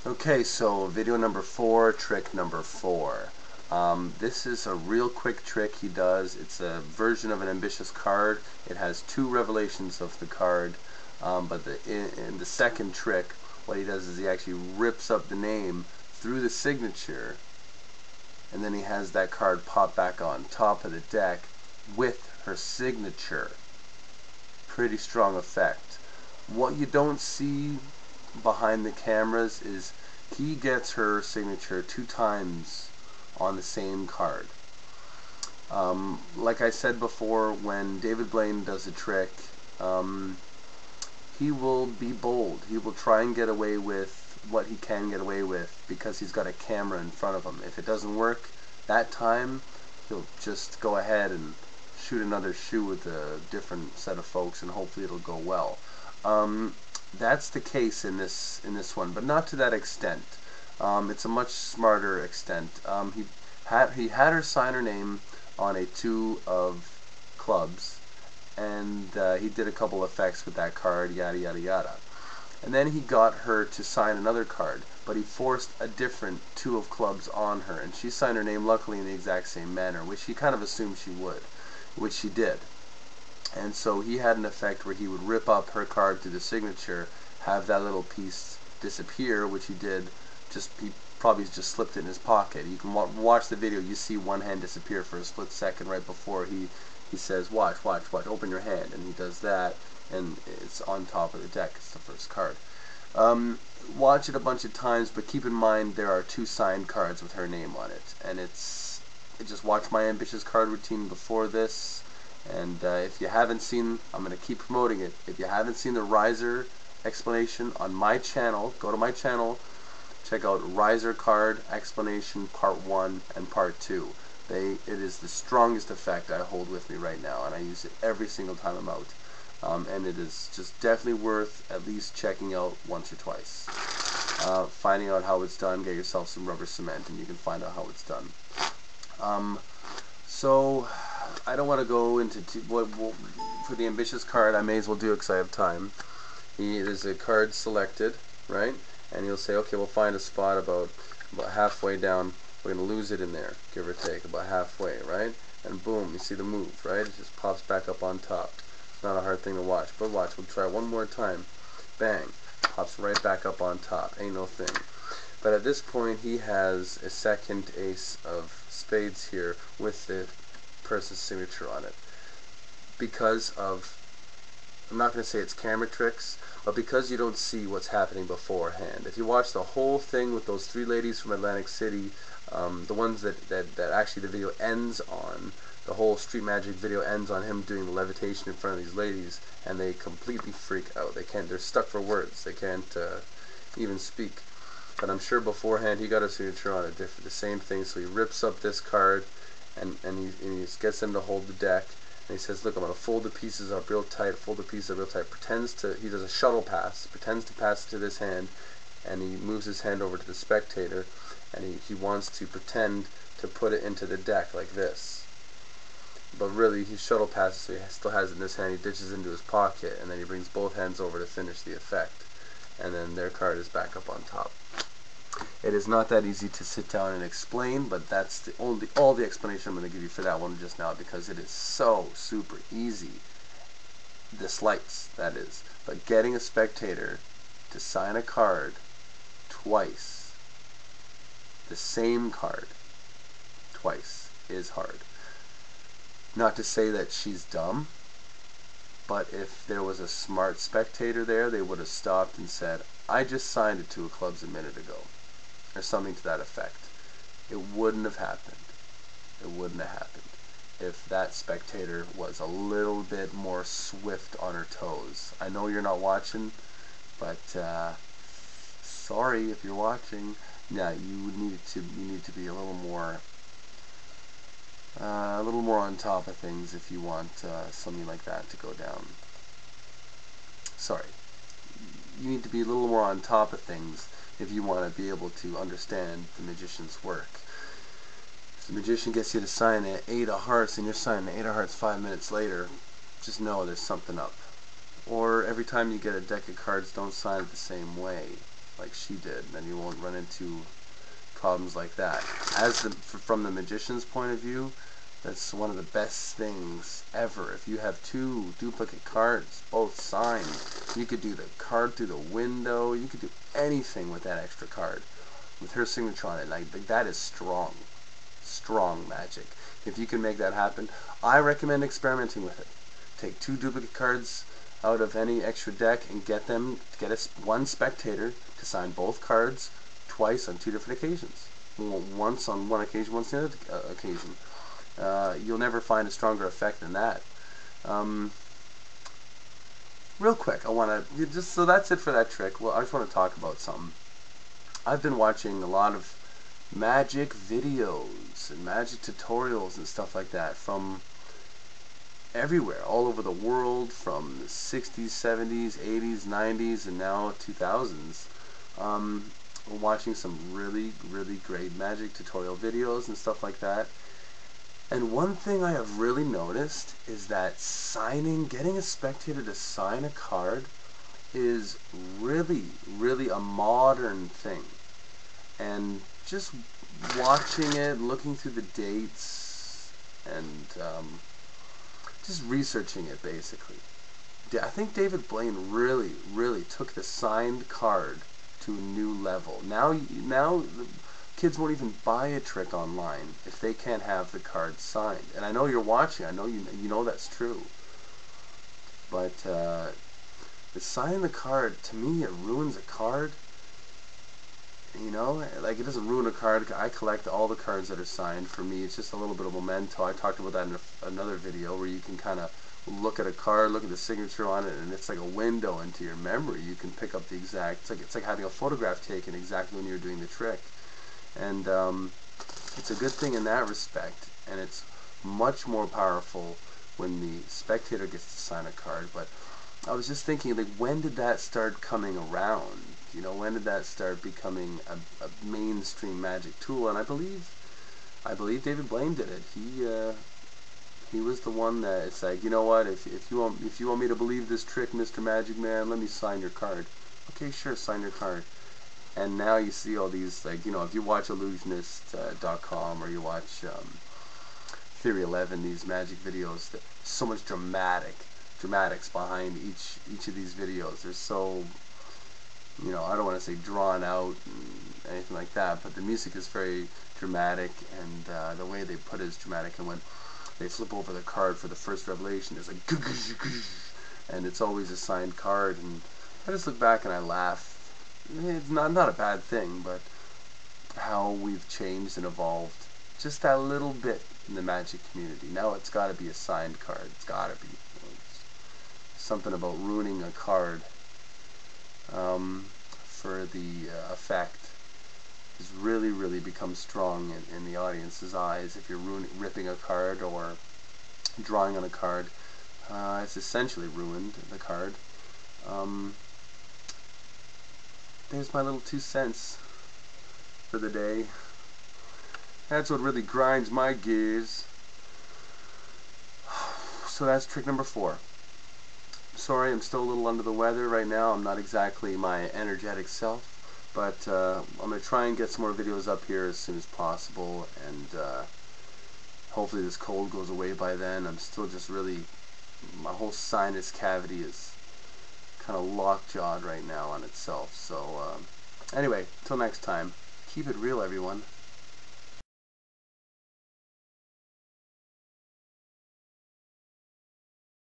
Okay, so video number 4, trick number 4. This is a real quick trick he does. It's a version of an ambitious card. It has 2 revelations of the card, but in the second trick, what he does is he actually rips up the name through the signature, and then he has that card pop back on top of the deck with her signature. Pretty strong effect. What you don't see behind the cameras is he gets her signature 2 times on the same card. Like I said before, when David Blaine does a trick, he will be bold. He will try and get away with what he can get away with because he's got a camera in front of him. If it doesn't work that time, he'll just go ahead and shoot another shoe with a different set of folks, and hopefully it'll go well. That's the case in this one, but not to that extent. It's a much smarter extent. He had her sign her name on a 2 of clubs, and he did a couple effects with that card, yada yada yada. And then he got her to sign another card, but he forced a different 2 of clubs on her, and she signed her name luckily in the exact same manner, which he kind of assumed she would, which she did. And so he had an effect where he would rip up her card to the signature, have that little piece disappear, which he did. He probably just slipped it in his pocket. You can watch the video. You see one hand disappear for a split second right before he says, watch, open your hand, and he does that, and it's on top of the deck. It's the first card. Watch it a bunch of times, but keep in mind there are 2 signed cards with her name on it, and just watch my ambitious card routine before this. And if you haven't seen, I'm going to keep promoting it. If you haven't seen the riser explanation on my channel, go to my channel, check out riser card explanation part 1 and part 2. It is the strongest effect I hold with me right now, and I use it every single time I'm out. And it is just definitely worth at least checking out once or twice. Finding out how it's done, get yourself some rubber cement and you can find out how it's done. So I don't want to go into for the ambitious card. I may as well do it because I have time. There's a card selected, right? And you'll say, okay, we'll find a spot about halfway down. We're going to lose it in there, give or take, about halfway, right? And boom, you see the move, right? It just pops back up on top. It's not a hard thing to watch, but watch. We'll try one more time. Bang, pops right back up on top. Ain't no thing. But at this point, he has a second ace of spades here with the person's signature on it. Because of, I'm not going to say it's camera tricks, but because you don't see what's happening beforehand. If you watch the whole thing with those 3 ladies from Atlantic City, the ones that actually the video ends on, the whole Street Magic video ends on him doing the levitation in front of these ladies, and they completely freak out. They're stuck for words. They can't even speak. But I'm sure beforehand he got a signature on it, the same thing. So he rips up this card, and he gets them to hold the deck, and he says, look, I'm going to fold the pieces up real tight, he does a shuttle pass, pretends to pass it to this hand, and he moves his hand over to the spectator, and he wants to pretend to put it into the deck like this. But really, he shuttle passes, so he still has it in his hand, he ditches into his pocket, and then he brings both hands over to finish the effect. And then their card is back up on top. It is not that easy to sit down and explain, but that's all the explanation I'm going to give you for that one just now, because it is so super easy. The slights, that is. But getting a spectator to sign a card twice, the same card twice, is hard. Not to say that she's dumb, but if there was a smart spectator there, they would have stopped and said, I just signed it 2 of clubs a minute ago, or something to that effect. It wouldn't have happened. It wouldn't have happened if that spectator was a little bit more swift on her toes. I know you're not watching, but sorry if you're watching. Yeah, you need to be a little more on top of things if you want something like that to go down. Sorry. You need to be a little more on top of things if you want to be able to understand the magician's work. If the magician gets you to sign an 8 of hearts and you're signing an 8 of hearts 5 minutes later, just know there's something up. Or every time you get a deck of cards, don't sign it the same way. like she did, then you won't run into problems like that. From the magician's point of view, that's one of the best things ever. If you have 2 duplicate cards, both signed, you could do the card through the window. You could do anything with that extra card, with her signature on it. Like that is strong magic. If you can make that happen, I recommend experimenting with it. Take 2 duplicate cards out of any extra deck and get one spectator to sign both cards twice on 2 different occasions. Once on one occasion, once on the other occasion. You'll never find a stronger effect than that. Real quick, so that's it for that trick. Well, I just want to talk about something. I've been watching a lot of magic videos and magic tutorials and stuff like that from everywhere, all over the world, from the 60s, 70s, 80s, 90s, and now 2000s. We're watching some really, really great magic tutorial videos and stuff like that. And one thing I have really noticed is that getting a spectator to sign a card is really, really a modern thing. And just watching it, looking through the dates, and just researching it basically. I think David Blaine really, really took the signed card to a new level. Now the kids won't even buy a trick online if they can't have the card signed. And I know you're watching. I know you know that's true. But the signing the card, to me, it ruins a card. You know, like, it doesn't ruin a card. I collect all the cards that are signed. For me, it's just a little bit of memento. I talked about that in another video, where you can kind of look at a card, look at the signature on it, and it's like a window into your memory. You can pick up the exact, it's like having a photograph taken exactly when you're doing the trick. And it's a good thing in that respect, and it's much more powerful when the spectator gets to sign a card. But I was just thinking, like, when did that start coming around? You know, when did that start becoming a mainstream magic tool? And I believe David Blaine did it. He was the one that, it's like, you know what, if you want me to believe this trick, Mr. Magic Man, let me sign your card. Okay, sure, sign your card. And now you see all these, like, you know, if you watch illusionist.com or you watch Theory 11, these magic videos, so much dramatics behind each of these videos. They're so, you know, I don't want to say drawn out and anything like that, but the music is very dramatic, and the way they put it is dramatic. And when they flip over the card for the first revelation, there's like, and it's always a signed card, and I just look back and I laugh. It's not a bad thing, but how we've changed and evolved just that little bit in the magic community. Now it's got to be a signed card. It's got to be. Something about ruining a card for the effect has really, really become strong in the audience's eyes. If you're ripping a card or drawing on a card, it's essentially ruined the card. There's my little 2 cents for the day. That's what really grinds my gears. So that's trick number 4. Sorry, I'm still a little under the weather right now. I'm not exactly my energetic self, but I'm going to try and get some more videos up here as soon as possible, and hopefully this cold goes away by then. I'm still just really, my whole sinus cavity is kind of lockjawed right now on itself. So anyway, till next time, keep it real, everyone.